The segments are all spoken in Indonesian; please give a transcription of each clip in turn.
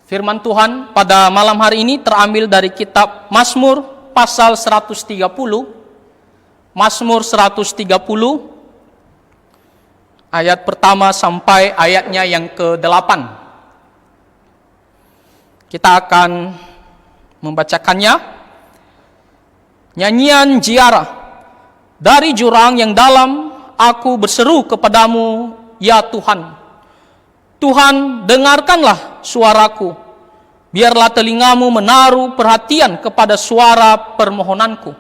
Firman Tuhan pada malam hari ini terambil dari kitab Mazmur pasal 130. Mazmur 130 ayat pertama sampai ayatnya yang ke-8. Kita akan membacakannya. Nyanyian ziarah. Dari jurang yang dalam aku berseru kepadamu, ya Tuhan. Tuhan, dengarkanlah suaraku. Biarlah telingamu menaruh perhatian kepada suara permohonanku.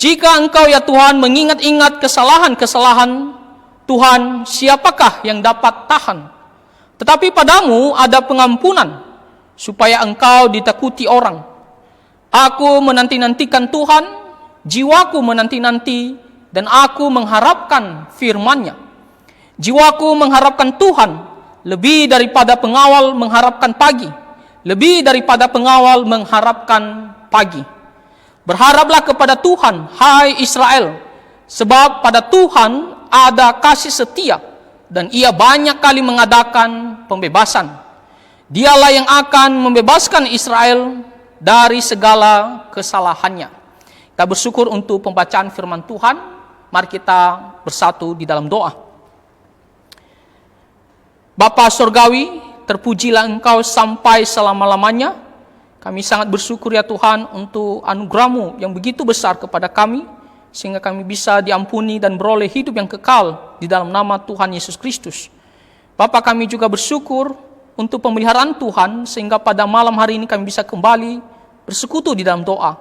Jika Engkau, ya Tuhan, mengingat-ingat kesalahan-kesalahan, Tuhan, siapakah yang dapat tahan? Tetapi padamu ada pengampunan, supaya Engkau ditakuti orang. Aku menanti-nantikan Tuhan, jiwaku menanti-nanti, dan aku mengharapkan firman-Nya. Jiwaku mengharapkan Tuhan, lebih daripada pengawal mengharapkan pagi, lebih daripada pengawal mengharapkan pagi. Berharaplah kepada Tuhan, hai Israel, sebab pada Tuhan ada kasih setia, dan Ia banyak kali mengadakan pembebasan. Dialah yang akan membebaskan Israel dari segala kesalahannya. Kita bersyukur untuk pembacaan firman Tuhan. Mari kita bersatu di dalam doa. Bapa Surgawi, terpujilah Engkau sampai selama-lamanya. Kami sangat bersyukur ya Tuhan untuk anugerah-Mu yang begitu besar kepada kami, sehingga kami bisa diampuni dan beroleh hidup yang kekal di dalam nama Tuhan Yesus Kristus. Bapa, kami juga bersyukur untuk pemeliharaan Tuhan, sehingga pada malam hari ini kami bisa kembali bersekutu di dalam doa.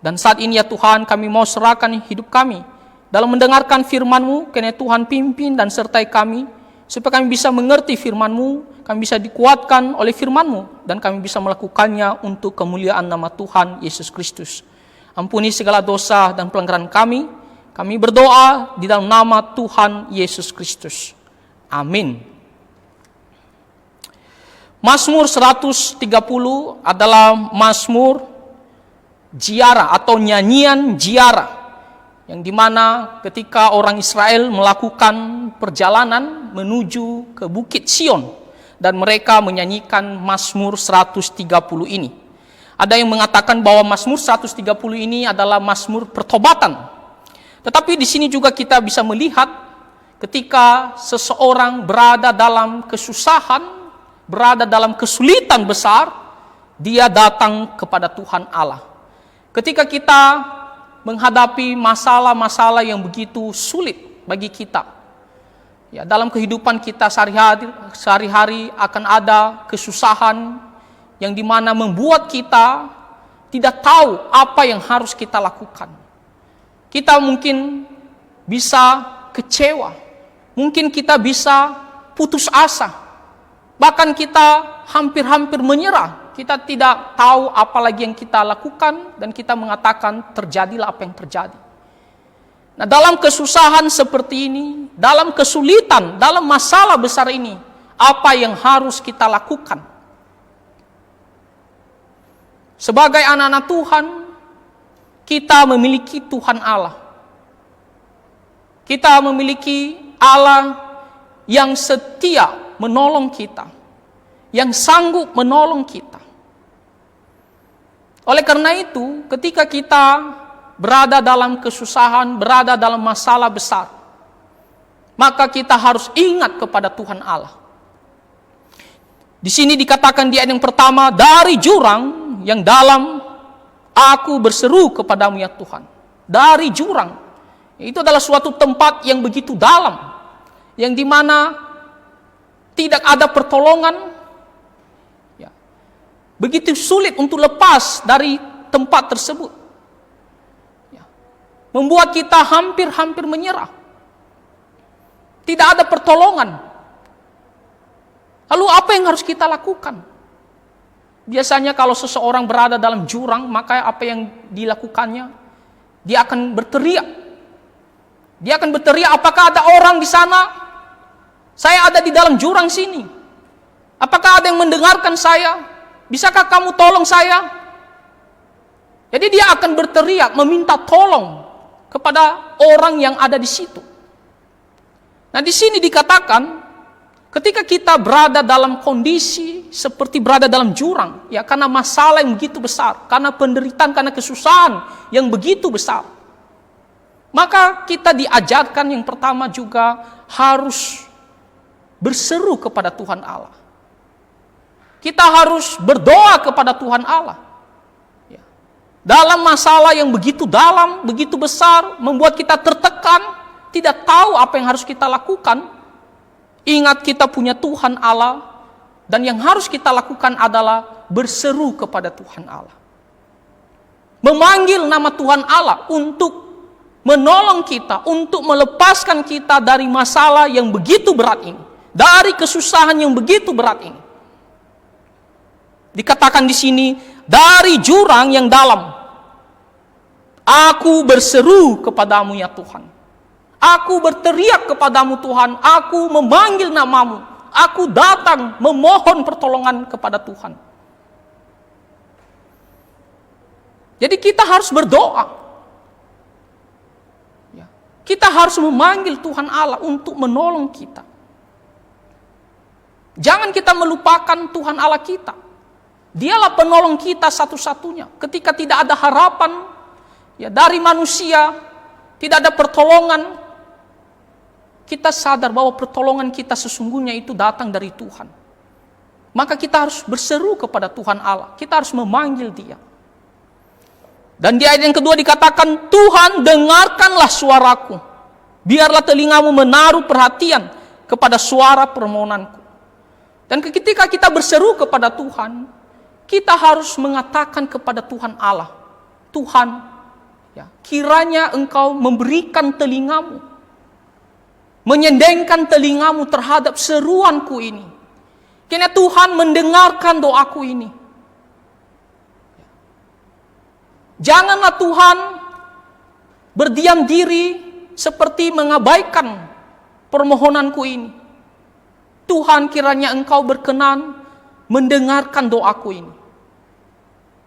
Dan saat ini ya Tuhan, kami mau serahkan hidup kami dalam mendengarkan firman-Mu, karena Tuhan pimpin dan sertai kami, supaya kami bisa mengerti firman-Mu, kami bisa dikuatkan oleh firman-Mu, dan kami bisa melakukannya untuk kemuliaan nama Tuhan Yesus Kristus. Ampuni segala dosa dan pelanggaran kami. Kami berdoa di dalam nama Tuhan Yesus Kristus. Amin. Mazmur 130 adalah mazmur ziarah atau nyanyian ziarah, yang dimana ketika orang Israel melakukan perjalanan menuju ke Bukit Sion, dan mereka menyanyikan Mazmur 130 ini. Ada yang mengatakan bahwa Mazmur 130 ini adalah Mazmur pertobatan. Tetapi di sini juga kita bisa melihat ketika seseorang berada dalam kesusahan, berada dalam kesulitan besar, dia datang kepada Tuhan Allah. Ketika kita menghadapi masalah-masalah yang begitu sulit bagi kita, ya, dalam kehidupan kita sehari-hari akan ada kesusahan yang dimana membuat kita tidak tahu apa yang harus kita lakukan. Kita mungkin bisa kecewa, mungkin kita bisa putus asa, bahkan kita hampir-hampir menyerah. Kita tidak tahu apa lagi yang kita lakukan, dan kita mengatakan terjadilah apa yang terjadi. Nah, dalam kesusahan seperti ini, dalam kesulitan, dalam masalah besar ini, apa yang harus kita lakukan? Sebagai anak-anak Tuhan, kita memiliki Tuhan Allah. Kita memiliki Allah yang setia menolong kita, yang sanggup menolong kita. Oleh karena itu, ketika kita berada dalam kesusahan, berada dalam masalah besar, maka kita harus ingat kepada Tuhan Allah. Di sini dikatakan di ayat yang pertama, dari jurang yang dalam aku berseru kepadamu ya Tuhan. Dari jurang, itu adalah suatu tempat yang begitu dalam, yang dimana tidak ada pertolongan. Begitu sulit untuk lepas dari tempat tersebut. Membuat kita hampir-hampir menyerah. Tidak ada pertolongan. Lalu apa yang harus kita lakukan? Biasanya kalau seseorang berada dalam jurang, maka apa yang dilakukannya? Dia akan berteriak. Dia akan berteriak, apakah ada orang di sana? Saya ada di dalam jurang sini. Apakah ada yang mendengarkan saya? Bisakah kamu tolong saya? Jadi dia akan berteriak, meminta tolong kepada orang yang ada di situ. Nah, di sini dikatakan Ketika kita berada dalam kondisi seperti berada dalam jurang, ya karena masalah yang begitu besar, karena penderitaan, karena kesusahan yang begitu besar, maka kita diajarkan yang pertama juga harus berseru kepada Tuhan Allah. Kita harus berdoa kepada Tuhan Allah. Ya. Dalam masalah yang begitu dalam, begitu besar, membuat kita tertekan, tidak tahu apa yang harus kita lakukan. Ingat kita punya Tuhan Allah, dan yang harus kita lakukan adalah berseru kepada Tuhan Allah. Memanggil nama Tuhan Allah untuk menolong kita, untuk melepaskan kita dari masalah yang begitu berat ini, dari kesusahan yang begitu berat ini. Dikatakan di sini, dari jurang yang dalam, aku berseru kepadamu ya Tuhan. Aku berteriak kepadamu Tuhan, aku memanggil namamu, aku datang memohon pertolongan kepada Tuhan. Jadi kita harus berdoa. Ya. Kita harus memanggil Tuhan Allah untuk menolong kita. Jangan kita melupakan Tuhan Allah kita. Dialah penolong kita satu-satunya. Ketika tidak ada harapan ya dari manusia, tidak ada pertolongan, kita sadar bahwa pertolongan kita sesungguhnya itu datang dari Tuhan. Maka kita harus berseru kepada Tuhan Allah. Kita harus memanggil Dia. Dan di ayat yang kedua dikatakan, Tuhan dengarkanlah suaraku. Biarlah telingamu menaruh perhatian kepada suara permohonanku. Dan ketika kita berseru kepada Tuhan, kita harus mengatakan kepada Tuhan Allah, Tuhan, ya, kiranya Engkau memberikan telingamu, menyendengkan telingamu terhadap seruanku ini. Kiranya Tuhan mendengarkan doaku ini. Janganlah Tuhan berdiam diri seperti mengabaikan permohonanku ini. Tuhan, kiranya Engkau berkenan mendengarkan doaku ini.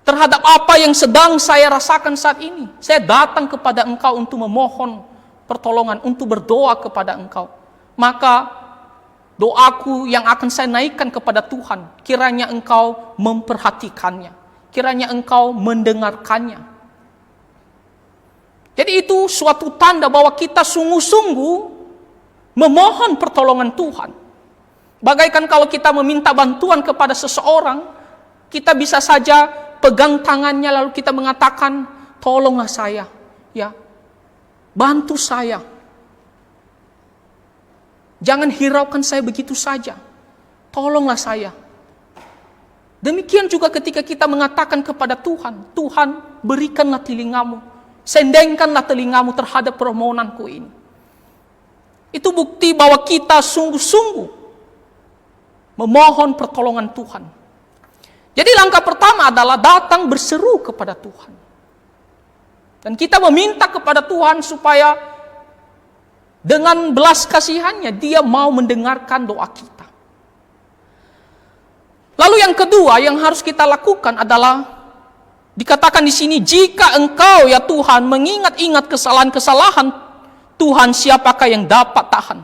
Terhadap apa yang sedang saya rasakan saat ini, saya datang kepada Engkau untuk memohon pertolongan, untuk berdoa kepada Engkau. Maka doaku yang akan saya naikkan kepada Tuhan, kiranya Engkau memperhatikannya, kiranya Engkau mendengarkannya. Jadi itu suatu tanda bahwa kita sungguh-sungguh memohon pertolongan Tuhan. Bagaikan kalau kita meminta bantuan kepada seseorang, kita bisa saja pegang tangannya lalu kita mengatakan, tolonglah saya, ya, bantu saya. Jangan hiraukan saya begitu saja. Tolonglah saya. Demikian juga ketika kita mengatakan kepada Tuhan, Tuhan, berikanlah telingamu, sendengkanlah telingamu terhadap permohonanku ini. Itu bukti bahwa kita sungguh-sungguh memohon pertolongan Tuhan. Jadi langkah pertama adalah datang berseru kepada Tuhan. Dan kita meminta kepada Tuhan supaya dengan belas kasihannya Dia mau mendengarkan doa kita. Lalu yang kedua yang harus kita lakukan adalah dikatakan di sini, jika Engkau ya Tuhan mengingat-ingat kesalahan-kesalahan Tuhan, siapakah yang dapat tahan?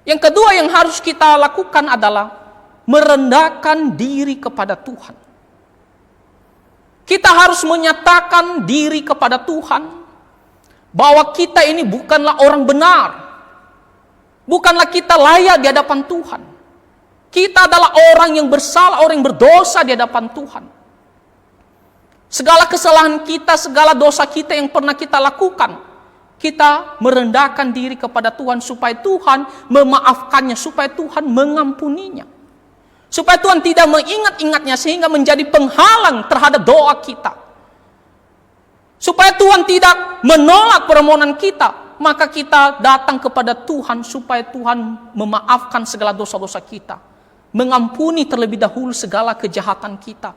Yang kedua yang harus kita lakukan adalah merendahkan diri kepada Tuhan. Kita harus menyatakan diri kepada Tuhan bahwa kita ini bukanlah orang benar. Bukanlah kita layak di hadapan Tuhan. Kita adalah orang yang bersalah, orang yang berdosa di hadapan Tuhan. Segala kesalahan kita, segala dosa kita yang pernah kita lakukan, kita merendahkan diri kepada Tuhan supaya Tuhan memaafkannya, supaya Tuhan mengampuninya. Supaya Tuhan tidak mengingat-ingatnya sehingga menjadi penghalang terhadap doa kita. Supaya Tuhan tidak menolak permohonan kita, maka kita datang kepada Tuhan supaya Tuhan memaafkan segala dosa-dosa kita. Mengampuni terlebih dahulu segala kejahatan kita.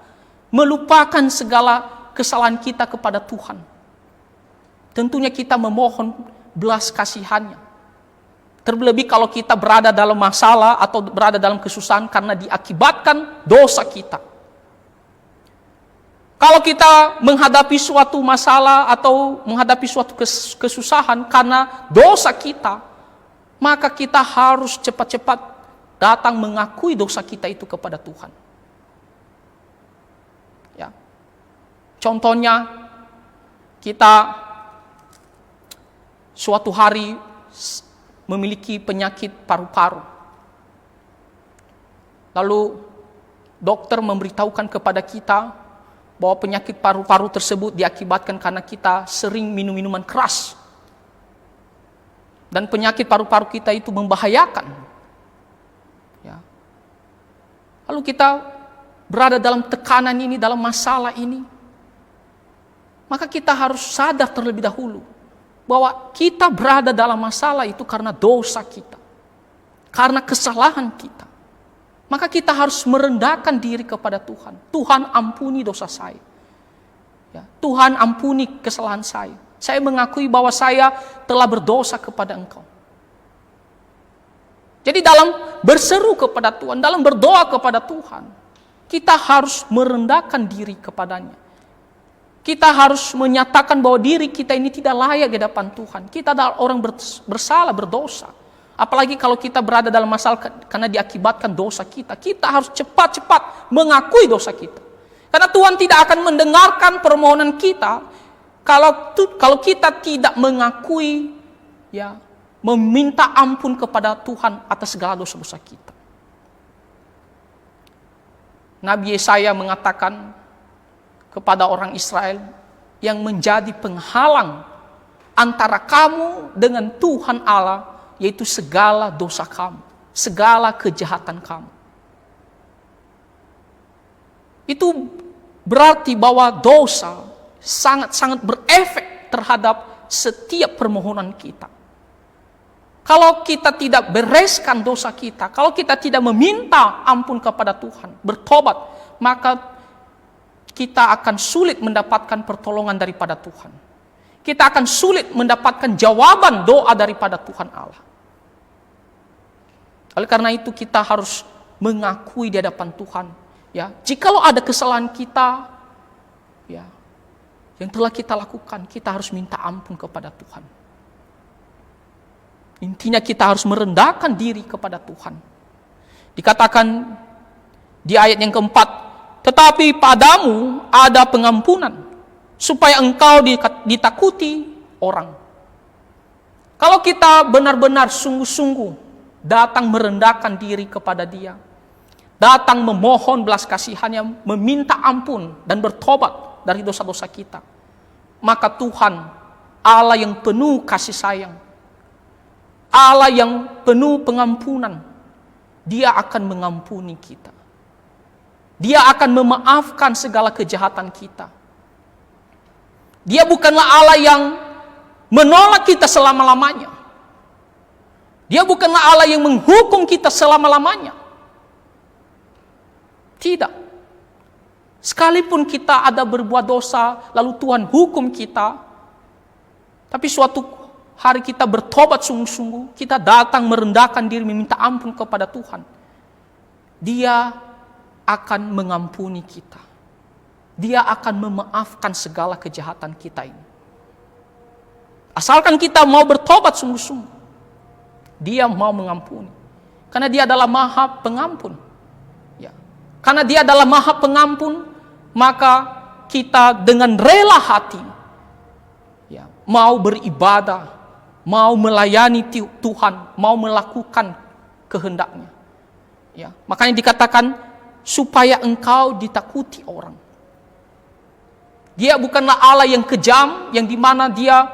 Melupakan segala kesalahan kita kepada Tuhan. Tentunya kita memohon belas kasihannya. Terlebih kalau kita berada dalam masalah atau berada dalam kesusahan karena diakibatkan dosa kita. Kalau kita menghadapi suatu masalah atau menghadapi suatu kesusahan karena dosa kita, maka kita harus cepat-cepat datang mengakui dosa kita itu kepada Tuhan. Ya. Contohnya, kita suatu hari memiliki penyakit paru-paru. Lalu dokter memberitahukan kepada kita bahwa penyakit paru-paru tersebut diakibatkan karena kita sering minum minuman keras. Dan penyakit paru-paru kita itu membahayakan. Ya. Lalu kita berada dalam tekanan ini, dalam masalah ini. Maka kita harus sadar terlebih dahulu bahwa kita berada dalam masalah itu karena dosa kita. Karena kesalahan kita. Maka kita harus merendahkan diri kepada Tuhan. Tuhan, ampuni dosa saya. Ya, Tuhan, ampuni kesalahan saya. Saya mengakui bahwa saya telah berdosa kepada Engkau. Jadi dalam berseru kepada Tuhan, dalam berdoa kepada Tuhan, kita harus merendahkan diri kepadanya. Kita harus menyatakan bahwa diri kita ini tidak layak di hadapan Tuhan. Kita adalah orang bersalah, berdosa. Apalagi kalau kita berada dalam masalah karena diakibatkan dosa kita. Kita harus cepat-cepat mengakui dosa kita. Karena Tuhan tidak akan mendengarkan permohonan kita kalau kita tidak mengakui, ya, meminta ampun kepada Tuhan atas segala dosa-dosa kita. Nabi Yesaya mengatakan kepada orang Israel, yang menjadi penghalang antara kamu dengan Tuhan Allah, yaitu segala dosa kamu, segala kejahatan kamu. Itu berarti bahwa dosa sangat-sangat berefek terhadap setiap permohonan kita. Kalau kita tidak bereskan dosa kita, kalau kita tidak meminta ampun kepada Tuhan, bertobat, maka kita akan sulit mendapatkan pertolongan daripada Tuhan. Kita akan sulit mendapatkan jawaban doa daripada Tuhan Allah. Oleh karena itu kita harus mengakui di hadapan Tuhan. Ya, jikalau ada kesalahan kita, ya, yang telah kita lakukan, kita harus minta ampun kepada Tuhan. Intinya kita harus merendahkan diri kepada Tuhan. Dikatakan di ayat yang keempat, tetapi padamu ada pengampunan, supaya engkau ditakuti orang. Kalau kita benar-benar sungguh-sungguh datang merendahkan diri kepada Dia, datang memohon belas kasihannya, meminta ampun dan bertobat dari dosa-dosa kita, maka Tuhan, Allah yang penuh kasih sayang, Allah yang penuh pengampunan, Dia akan mengampuni kita. Dia akan memaafkan segala kejahatan kita. Dia bukanlah Allah yang menolak kita selama-lamanya. Dia bukanlah Allah yang menghukum kita selama-lamanya. Tidak. Sekalipun kita ada berbuat dosa, lalu Tuhan hukum kita, tapi suatu hari kita bertobat sungguh-sungguh, kita datang merendahkan diri, meminta ampun kepada Tuhan, Dia akan mengampuni kita. Dia akan memaafkan segala kejahatan kita ini. Asalkan kita mau bertobat sungguh-sungguh, Dia mau mengampuni. Karena Dia adalah Maha Pengampun. Ya. Karena Dia adalah Maha Pengampun, maka kita dengan rela hati, ya, mau beribadah, mau melayani Tuhan, mau melakukan kehendaknya. Ya. Makanya dikatakan, supaya engkau ditakuti orang. Dia bukanlah Allah yang kejam, yang dimana Dia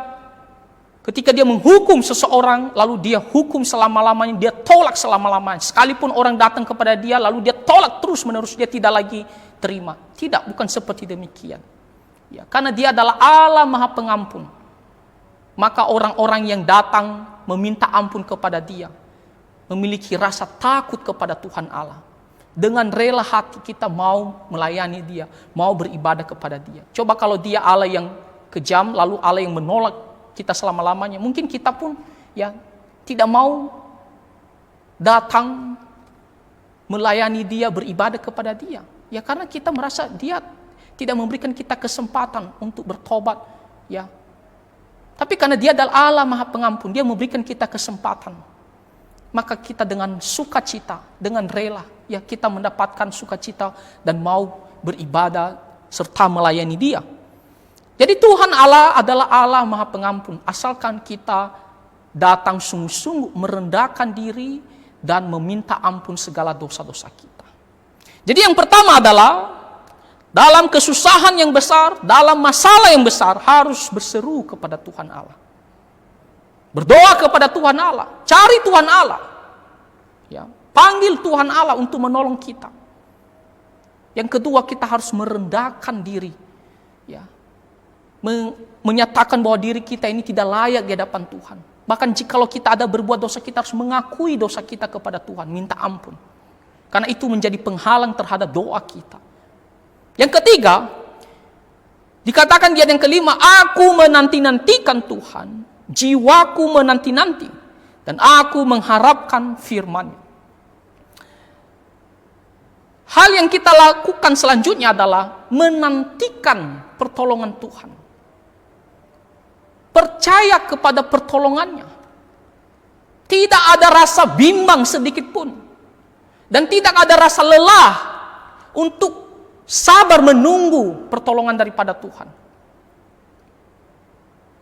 ketika Dia menghukum seseorang, lalu Dia hukum selama-lamanya, Dia tolak selama-lamanya. Sekalipun orang datang kepada Dia, lalu Dia tolak terus-menerus, Dia tidak lagi terima. Tidak, bukan seperti demikian. Ya, karena Dia adalah Allah Maha Pengampun. Maka orang-orang yang datang meminta ampun kepada Dia memiliki rasa takut kepada Tuhan Allah. Dengan rela hati kita mau melayani Dia, mau beribadah kepada Dia. Coba kalau Dia Allah yang kejam, lalu Allah yang menolak kita selama-lamanya, mungkin kita pun, ya, tidak mau datang melayani Dia, beribadah kepada Dia. Ya, karena kita merasa Dia tidak memberikan kita kesempatan untuk bertobat, ya. Tapi karena Dia adalah Allah Maha Pengampun, Dia memberikan kita kesempatan. maka kita dengan sukacita, dengan rela, ya kita mendapatkan sukacita dan mau beribadah serta melayani Dia. Jadi Tuhan Allah adalah Allah Maha Pengampun, asalkan kita datang sungguh-sungguh merendahkan diri dan meminta ampun segala dosa-dosa kita. Jadi yang pertama adalah dalam kesusahan yang besar, dalam masalah yang besar, harus berseru kepada Tuhan Allah. Berdoa kepada Tuhan Allah, cari Tuhan Allah. Ya, panggil Tuhan Allah untuk menolong kita. Yang kedua, kita harus merendahkan diri. Ya, menyatakan bahwa diri kita ini tidak layak di hadapan Tuhan. Bahkan jikalau kita ada berbuat dosa, kita harus mengakui dosa kita kepada Tuhan, minta ampun. Karena itu menjadi penghalang terhadap doa kita. Yang ketiga, dikatakan di ayat yang kelima, aku menanti-nantikan Tuhan, jiwaku menanti-nanti, dan aku mengharapkan firman-Nya. Hal yang kita lakukan selanjutnya adalah menantikan pertolongan Tuhan. Percaya kepada pertolongannya. Tidak ada rasa bimbang sedikit pun. Dan tidak ada rasa lelah untuk sabar menunggu pertolongan daripada Tuhan.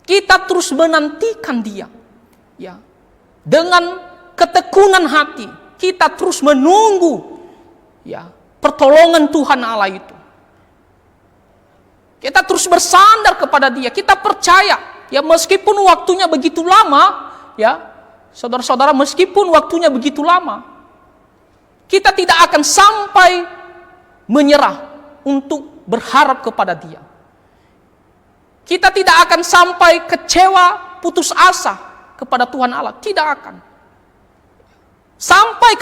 Kita terus menantikan Dia. Ya. Dengan ketekunan hati, kita terus menunggu ya, pertolongan Tuhan Allah itu. Kita terus bersandar kepada Dia, kita percaya. Ya meskipun waktunya begitu lama, ya saudara-saudara, meskipun waktunya begitu lama, kita tidak akan sampai menyerah untuk berharap kepada Dia. Kita tidak akan sampai kecewa, putus asa kepada Tuhan Allah. Tidak akan. Sampai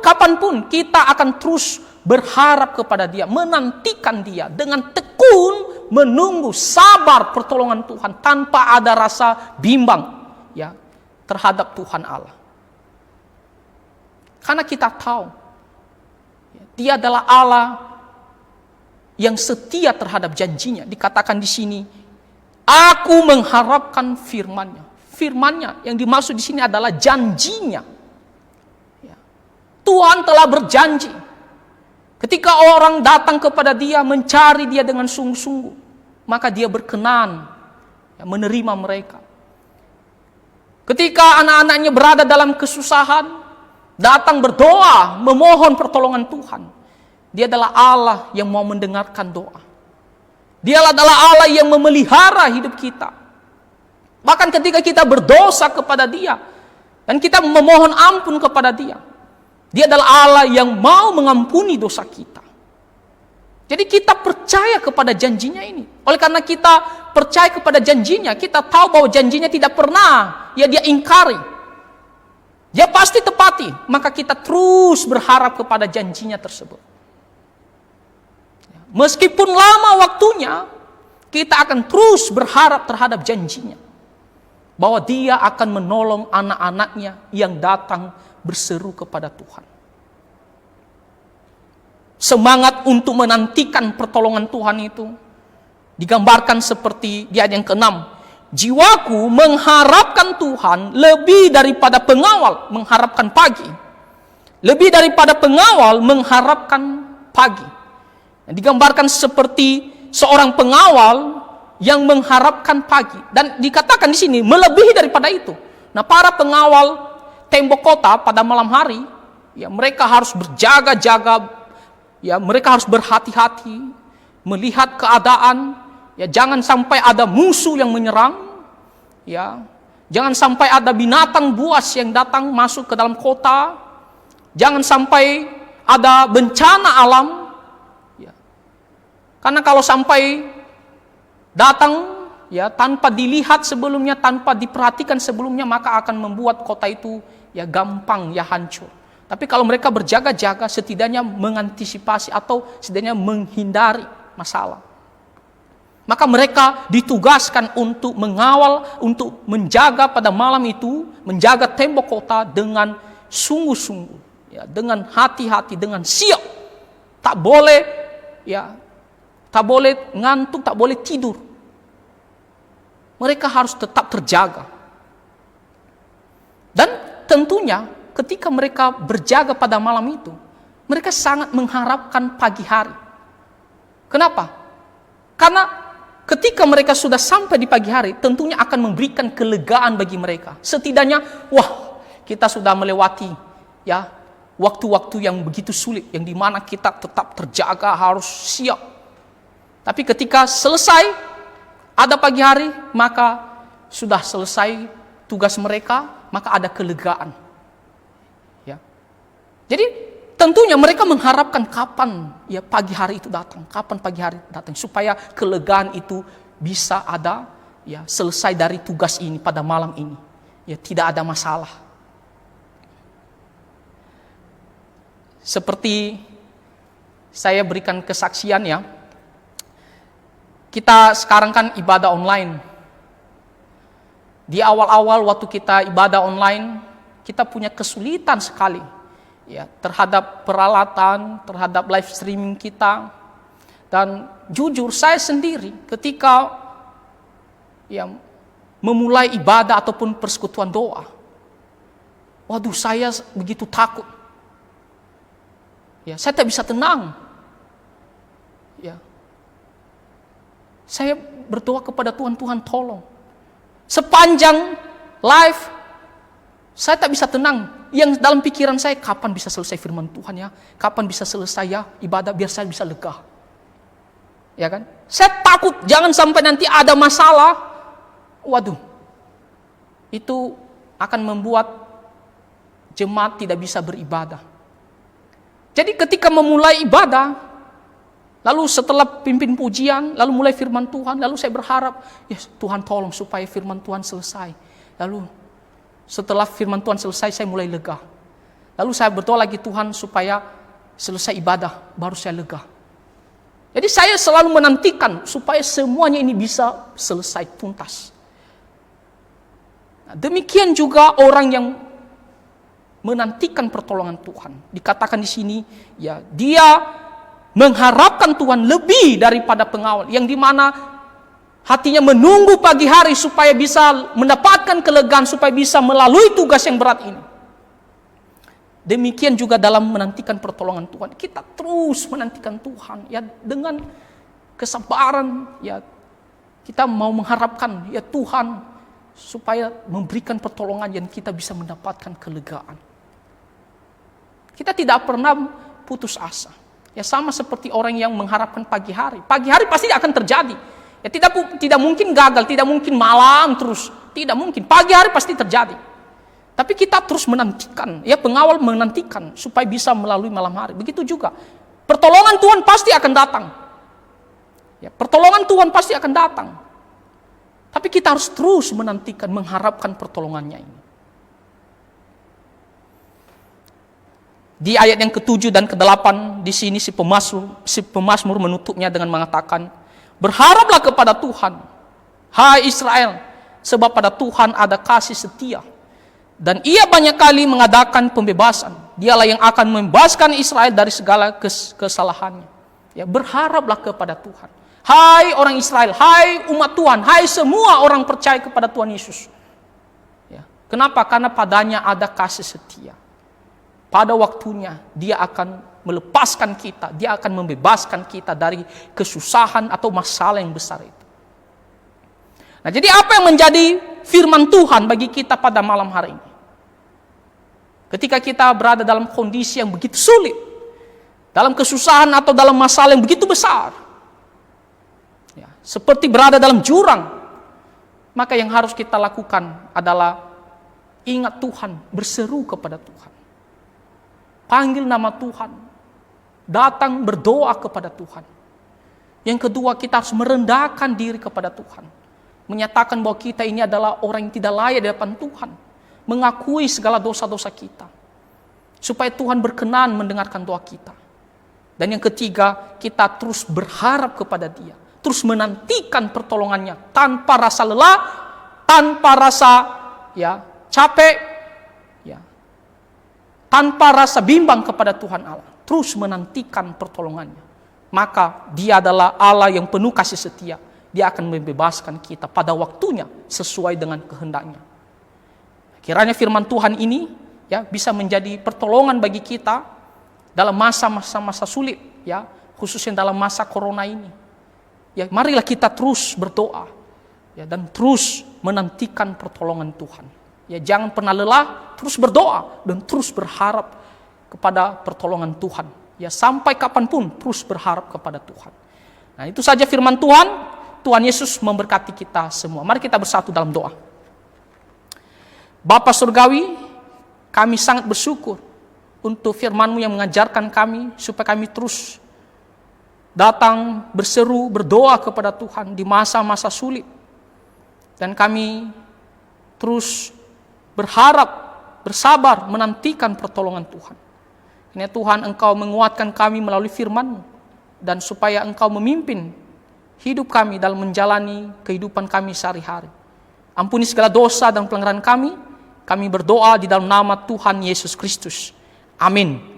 kapanpun kita akan terus berharap kepada Dia, menantikan Dia dengan tekun, menunggu, sabar pertolongan Tuhan tanpa ada rasa bimbang ya terhadap Tuhan Allah. Karena kita tahu Dia adalah Allah yang setia terhadap janjinya. Dikatakan di sini, aku mengharapkan firman-Nya. Firman-Nya yang dimaksud di sini adalah janjinya. Ya. Tuhan telah berjanji. Ketika orang datang kepada Dia, mencari Dia dengan sungguh-sungguh, maka Dia berkenan ya, menerima mereka. Ketika anak-anaknya berada dalam kesusahan, datang berdoa, memohon pertolongan Tuhan, Dia adalah Allah yang mau mendengarkan doa. Dia adalah Allah yang memelihara hidup kita. Bahkan ketika kita berdosa kepada Dia, dan kita memohon ampun kepada Dia, Dia adalah Allah yang mau mengampuni dosa kita. Jadi kita percaya kepada janjinya ini. Oleh karena kita percaya kepada janjinya, kita tahu bahwa janjinya tidak pernah ya Dia ingkari. Dia pasti tepati. Maka kita terus berharap kepada janjinya tersebut. Meskipun lama waktunya, kita akan terus berharap terhadap janjinya. Bahwa Dia akan menolong anak-anaknya yang datang berseru kepada Tuhan. Semangat untuk menantikan pertolongan Tuhan itu digambarkan seperti di ayat yang ke-6. Jiwaku mengharapkan Tuhan lebih daripada pengawal mengharapkan pagi. Lebih daripada pengawal mengharapkan pagi. Digambarkan seperti seorang pengawal yang mengharapkan pagi. Dan dikatakan di sini melebihi daripada itu. Nah, para pengawal tembok kota pada malam hari, ya mereka harus berjaga-jaga, ya mereka harus berhati-hati, melihat keadaan, ya jangan sampai ada musuh yang menyerang, ya jangan sampai ada binatang buas yang datang masuk ke dalam kota, jangan sampai ada bencana alam, ya. Karena kalau sampai datang, ya tanpa dilihat sebelumnya, tanpa diperhatikan sebelumnya, maka akan membuat kota itu ya gampang ya hancur. Tapi kalau mereka berjaga-jaga, setidaknya mengantisipasi atau setidaknya menghindari masalah. Maka mereka ditugaskan untuk mengawal, untuk menjaga pada malam itu, menjaga tembok kota dengan sungguh-sungguh, ya, dengan hati-hati, dengan siap. Tak boleh, ya, tak boleh ngantuk, tak boleh tidur. Mereka harus tetap terjaga. Dan tentunya ketika mereka berjaga pada malam itu, mereka sangat mengharapkan pagi hari. Kenapa? Karena ketika mereka sudah sampai di pagi hari, tentunya akan memberikan kelegaan bagi mereka. Setidaknya, wah, kita sudah melewati ya waktu-waktu yang begitu sulit, yang dimana kita tetap terjaga, harus siap. Tapi ketika selesai ada pagi hari, maka sudah selesai tugas mereka, maka ada kelegaan. Ya. Jadi tentunya mereka mengharapkan kapan ya pagi hari itu datang, kapan pagi hari datang, supaya kelegaan itu bisa ada, ya selesai dari tugas ini pada malam ini, ya tidak ada masalah. Seperti saya berikan kesaksian ya, kita sekarang kan ibadah online. Di awal-awal waktu kita ibadah online, kita punya kesulitan sekali ya terhadap peralatan, terhadap live streaming kita. Dan jujur saya sendiri ketika ya memulai ibadah ataupun persekutuan doa, waduh saya begitu takut. Ya, saya tak bisa tenang. Ya. Saya berdoa kepada Tuhan, Tuhan tolong. Sepanjang live saya tak bisa tenang. Yang dalam pikiran saya, kapan bisa selesai firman Tuhan ya? Kapan bisa selesai ya ibadah biar saya bisa lega. Ya kan? Saya takut jangan sampai nanti ada masalah. Waduh. Itu akan membuat jemaat tidak bisa beribadah. Jadi ketika memulai ibadah, lalu setelah pimpin pujian, lalu mulai firman Tuhan, lalu saya berharap, ya Tuhan tolong supaya firman Tuhan selesai. Lalu setelah firman Tuhan selesai, saya mulai lega. Lalu saya berdoa lagi Tuhan supaya selesai ibadah, baru saya lega. Jadi saya selalu menantikan supaya semuanya ini bisa selesai tuntas. Nah, demikian juga orang yang menantikan pertolongan Tuhan. Dikatakan di sini, ya dia mengharapkan Tuhan lebih daripada pengawal, yang dimana hatinya menunggu pagi hari supaya bisa mendapatkan kelegaan, supaya bisa melalui tugas yang berat ini. Demikian juga dalam menantikan pertolongan Tuhan. Kita terus menantikan Tuhan, ya dengan kesabaran, ya kita mau mengharapkan ya Tuhan supaya memberikan pertolongan yang kita bisa mendapatkan kelegaan. Kita tidak pernah putus asa. Ya sama seperti orang yang mengharapkan pagi hari. Pagi hari pasti akan terjadi. Ya tidak mungkin gagal, tidak mungkin malam terus, tidak mungkin. Pagi hari pasti terjadi. Tapi kita terus menantikan, ya pengawal menantikan supaya bisa melalui malam hari. Begitu juga pertolongan Tuhan pasti akan datang. Ya, pertolongan Tuhan pasti akan datang. Tapi kita harus terus menantikan, mengharapkan pertolongannya ini. Di ayat yang ke-7 dan ke-8 di sini si pemazmur menutupnya dengan mengatakan, berharaplah kepada Tuhan, hai Israel, sebab pada Tuhan ada kasih setia, dan Ia banyak kali mengadakan pembebasan. Dialah yang akan membebaskan Israel dari segala kesalahannya. Ya, berharaplah kepada Tuhan. Hai orang Israel, hai umat Tuhan, hai semua orang percaya kepada Tuhan Yesus. Ya, kenapa? Karena padanya ada kasih setia. Pada waktunya dia akan melepaskan kita, dia akan membebaskan kita dari kesusahan atau masalah yang besar itu. Nah, jadi apa yang menjadi firman Tuhan bagi kita pada malam hari ini? Ketika kita berada dalam kondisi yang begitu sulit, dalam kesusahan atau dalam masalah yang begitu besar, ya, seperti berada dalam jurang, maka yang harus kita lakukan adalah ingat Tuhan, berseru kepada Tuhan. Panggil nama Tuhan, datang berdoa kepada Tuhan. Yang kedua, kita harus merendahkan diri kepada Tuhan, menyatakan bahwa kita ini adalah orang yang tidak layak di hadapan Tuhan, mengakui segala dosa-dosa kita, supaya Tuhan berkenan mendengarkan doa kita. Dan yang ketiga, kita terus berharap kepada Dia, terus menantikan pertolongannya tanpa rasa lelah, tanpa rasa ya capek, tanpa rasa bimbang kepada Tuhan Allah, terus menantikan pertolongannya. Maka Dia adalah Allah yang penuh kasih setia. Dia akan membebaskan kita pada waktunya sesuai dengan kehendaknya. Kiranya firman Tuhan ini ya bisa menjadi pertolongan bagi kita dalam masa-masa sulit, ya, khususnya dalam masa corona ini. Ya, marilah kita terus berdoa, ya, dan terus menantikan pertolongan Tuhan. Ya, jangan pernah lelah, terus berdoa dan terus berharap kepada pertolongan Tuhan. Ya, sampai kapanpun terus berharap kepada Tuhan. Nah, itu saja firman Tuhan. Tuhan Yesus memberkati kita semua. Mari kita bersatu dalam doa. Bapa Surgawi, kami sangat bersyukur untuk firman-Mu yang mengajarkan kami supaya kami terus datang berseru, berdoa kepada Tuhan di masa-masa sulit. Dan kami terus berharap, bersabar menantikan pertolongan Tuhan. Karena Tuhan, Engkau menguatkan kami melalui firman-Mu, dan supaya Engkau memimpin hidup kami dalam menjalani kehidupan kami sehari-hari. Ampuni segala dosa dan pelanggaran kami. Kami berdoa di dalam nama Tuhan Yesus Kristus. Amin.